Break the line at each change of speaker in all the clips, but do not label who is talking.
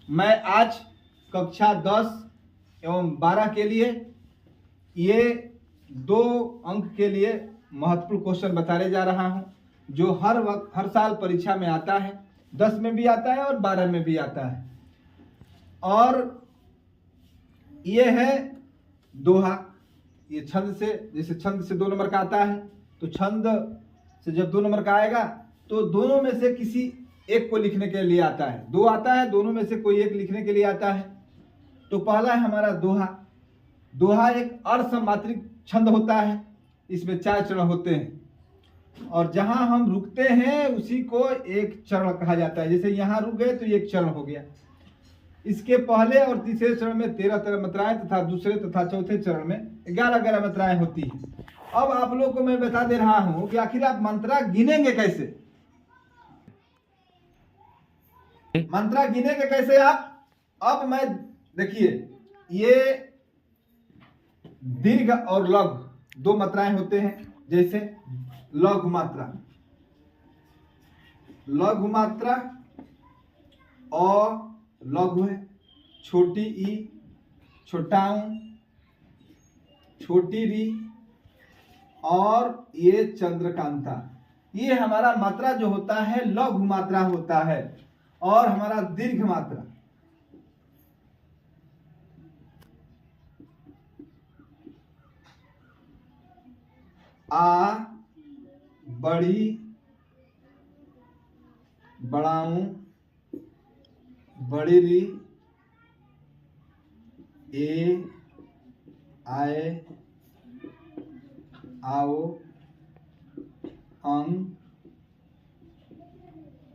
मैं आज कक्षा 10 एवं 12 के लिए ये 2 अंक के लिए महत्वपूर्ण क्वेश्चन बताने जा रहा हूं, जो हर साल परीक्षा में आता है। 10 में भी आता है और 12 में भी आता है। और ये है दोहा। ये छंद से, जैसे छंद से 2 नंबर का आता है, तो छंद से जब 2 नंबर का आएगा तो दोनों में से किसी एक को लिखने के लिए आता है। 2 आता है, दोनों में से कोई एक लिखने के लिए आता है। तो पहला है हमारा दोहा। दोहा एक अर्धसमात्रिक छंद होता है। इसमें 4 चरण होते हैं और जहां हम रुकते हैं उसी को एक चरण कहा जाता है। जैसे यहां रुक गए तो ये एक चरण हो गया। इसके पहले और तीसरे चरण में 13 मात्राएं तथा दूसरे तथा चौथे चरण में 11 मात्राएं होती हैं। अब आप लोगों को मैं बता दे रहा हूं कि आखिर आप मात्रा गिनेंगे कैसे। मात्रा गिनेंगे कैसे आप। अब मैं देखिए, ये दीर्घ और लघु 2 मात्राएं होते हैं। जैसे लघु मात्रा, लघु मात्रा और लघु है छोटी ई, छोटा ऊ, छोटी री और ये चंद्रकांता। ये हमारा मात्रा जो होता है लघु मात्रा होता है। और हमारा दीर्घ मात्रा, आ, बड़ी, बड़ाऊ, बड़ी री, ए, आए, आओ, अंग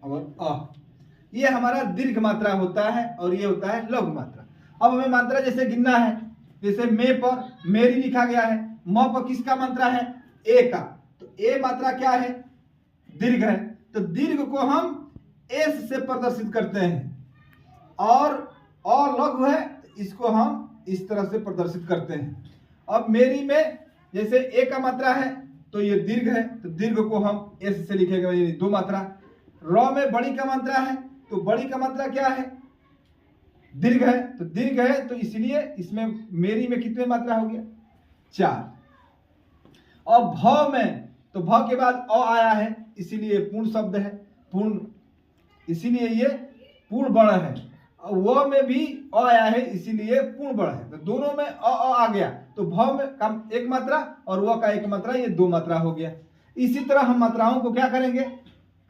और अ। ये हमारा दीर्घ मात्रा होता है और ये होता है लघु मात्रा। अब हमें मात्रा जैसे गिनना है, जैसे मे पर मेरी लिखा गया है, म पर किसका मात्रा है, ए का। तो ए मात्रा क्या है, दीर्घ है। तो दीर्घ को हम एस से प्रदर्शित करते हैं। और लघु है, इसको हम इस तरह से प्रदर्शित करते हैं। अब मेरी में जैसे ए का मात्रा है तो ये दीर्घ है, तो दीर्घ को हम एस से लिखेगा, ये 2 मात्रा। र में बड़ी का मात्रा है, तो बड़ी का मात्रा क्या है, दीर्घ है। तो दीर्घ है तो इसलिए इसमें मेरी में कितने मात्रा हो गया, 4। और भ में, तो भ के बाद अ आया है, इसीलिए पूर्ण शब्द है, पूर्ण, इसीलिए ये पूर्ण वर्ण है। और व में भी अ आया है, इसीलिए पूर्ण वर्ण है। तो दोनों में अ आ गया, तो भ में का 1 मात्रा और व का 1 मात्रा, ये 2 मात्रा हो गया। इसी तरह हम मात्राओं को क्या करेंगे,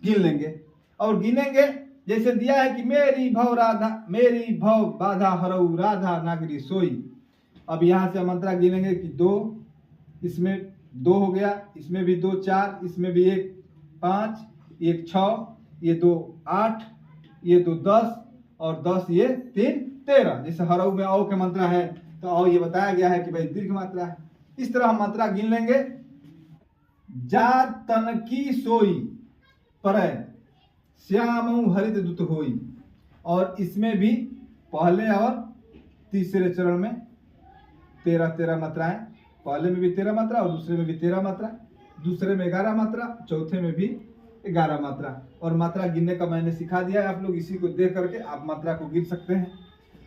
गिन लेंगे और गिनेंगे। जैसे दिया है कि मेरी भव राधा, मेरी भव बाधा हरऊ, राधा नागरी सोई। अब यहां से हम मात्रा गिनेंगे कि 2, इसमें 2 हो गया, इसमें भी 2 4, इसमें भी 1 5, 1 6, ये 2 8, ये 2 10 और 10 ये 3 13। जैसे हरऊ में औ के मात्रा है तो औ ये बताया गया है कि भाई दीर्घ मात्रा है। इस तरह हम मात्रा गिन लेंगे। जा तनकी सोई परय, श्याम हरित दुत होई। और इसमें भी पहले और तीसरे चरण में 13 मात्राएं। पहले में भी 13 मात्रा और दूसरे में भी 13 मात्रा, दूसरे में 11 मात्रा, चौथे में भी 11 मात्रा। और मात्रा गिनने का मैंने सिखा दिया है, आप लोग इसी को देख करके आप मात्रा को गिन सकते हैं।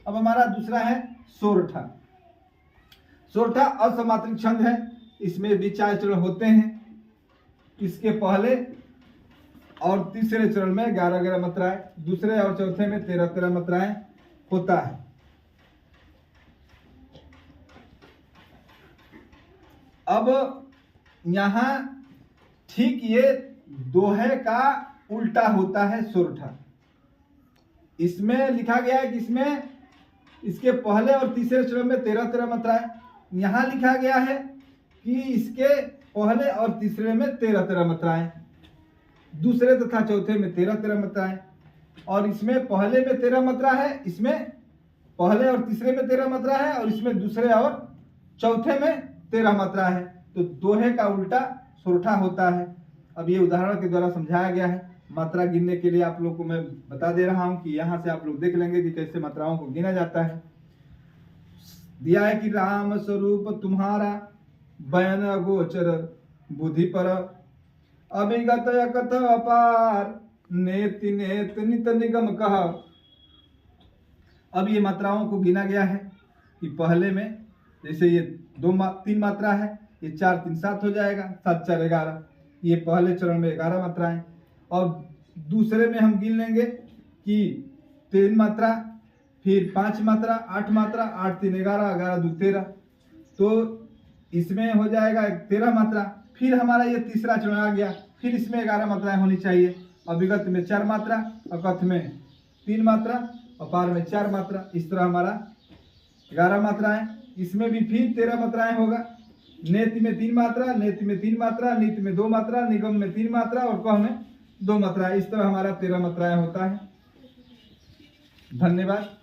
अब हमारा दूसरा है सोरठा। सोरठा असमात्रिक छंद है। इसमें भी 4 चरण होते हैं। इसके पहले और तीसरे चरण में 11 मात्राएं, दूसरे और चौथे में 13 मात्राएं होता है। अब यहां ठीक ये दोहे का उल्टा होता है सोरठा। इसमें लिखा गया है कि इसमें इसके पहले और तीसरे चरण में 13 मात्राएं, यहां लिखा गया है कि इसके पहले और तीसरे में 13 मात्राएं, दूसरे तथा चौथे में 13 मात्राएं। और इसमें पहले में 13 मात्रा है, इसमें पहले और तीसरे में 13 मात्रा है और इसमें दूसरे और चौथे में 13 मात्रा है। तो दोहे का उल्टा सोरठा होता है। अब ये उदाहरण के द्वारा समझाया गया है। मात्रा गिनने के लिए आप लोग को मैं बता दे रहा हूं कि यहां से आप लोग देख लेंगे कि कैसे मात्राओं को गिना जाता है। दिया है कि राम स्वरूप तुम्हारा बयन गोचर बुद्धि पर, अभिगत कथ अपार नेति नेत नित निगम कह, अब ये मात्राओं को गिना गया है कि पहले में जैसे ये 3 मात्रा है, ये 4 3 7 हो जाएगा, 7 4 11। ये पहले चरण में 11 मात्राएं। और दूसरे में हम गिन लेंगे कि 3 मात्रा, फिर 5 मात्रा, 8 मात्रा, 8 3 11, 11 2 13। तो इसमें हो जाएगा 13 मात्रा। फिर हमारा ये तीसरा चरण आ गया, फिर इसमें 11 मात्राएं होनी चाहिए। और विगत में 4 मात्रा, और कथ में 3 मात्रा, और पार में 4 मात्रा। इस तरह हमारा 11 मात्राएं। इसमें भी फिर 13 मात्राएं होगा। नेति में 3 मात्रा, नेति में 3 मात्रा, नीति में 2 मात्रा, निगम में 3 मात्रा, और कह में 2 मात्रा। इस तरह हमारा 13 मात्राएं होता है। धन्यवाद।